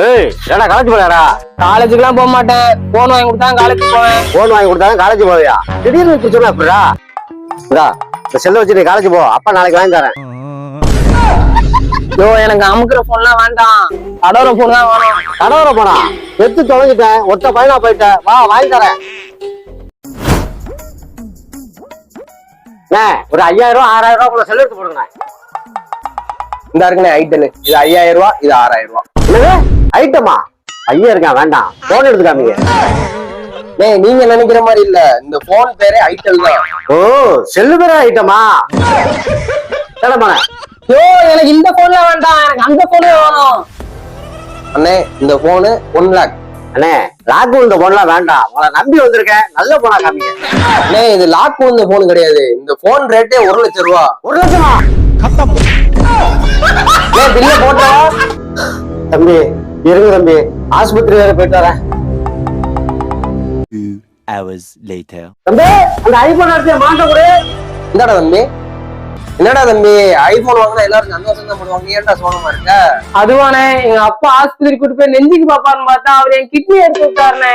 ஏய் ஏடா காலேஜ் போறியாடா? காலேஜுக்குலாம் போக மாட்டேன். போன் வாங்கி கொடுத்தா காலேஜ் போவேன். போன் வாங்கி கொடுத்தாலும் காலேஜ் போவியா? திடீர்னு இப்படி சொன்னா எப்படிடா? இந்தா இந்த செல்ல வச்சு நீ காலேஜ் போ, அப்பா நாளைக்கு வாங்கி தரேன். யோ எனக்கு அமுக்குற போன்லாம் வேண்டாம், கடவுற போன் தான் வேணும். கடவுரை போனா எடுத்து தொலைஞ்சிட்டேன், ஒத்த பையனா போயிட்டேன், வா வாங்கி தரேன். ஒரு 5000 6000 ரூபாய் செல்ல எடுத்து போடுங்க. இந்த இருக்குண்ணே ஐட்டனு, இது 5000 ரூபா, இது 6000 ரூபா. என்னது ஐட்டமா? ஐயா இருக்கா வேண்டாம், போன் எடுத்துக்காமீங்க. நீங்க நினைக்கிற மாதிரி இல்ல, இந்த போன் பேரே ஐட்டல் தான். ஓ செல்லு பேர ஐட்டமா? ஏடா யோ எனக்கு இந்த போன்ல வேண்டாம், எனக்கு அந்த போனே வேணும். அண்ணே இந்த போனு 1 lakh. அண்ணே லாக் இந்த போன்லாம் வேண்டாம், உங்களை நம்பி வந்திருக்கேன், நல்ல போனா காமிங்க. அண்ணே இது லாக் இந்த போன் கிடையாது, இந்த போன் ரேட்டே 1 லட்சம் ரூபா. 1 லட்சமா? பில்ல போட்டா தம்பி இருங்க தம்பி, ஆஸ்பத்திரி வேற போயிட்டு வரேன். 2 hours later. தம்பி அந்த ஐபோன் எடுத்து மாட்ட கூட. இந்தாடா தம்பி. என்னடா தம்பி, ஐபோன் வாங்கினா எல்லாரும் சந்தோஷம் தான் பண்ணுவாங்க, ஏன்டா சோகமா இருக்க? அதுவானே எங்க அப்பா ஆஸ்பத்திரி கூட்டு போய் நெஞ்சுக்கு பாப்பான்னு பார்த்தா அவர் என் கிட்னி எடுத்து விட்டாருனே.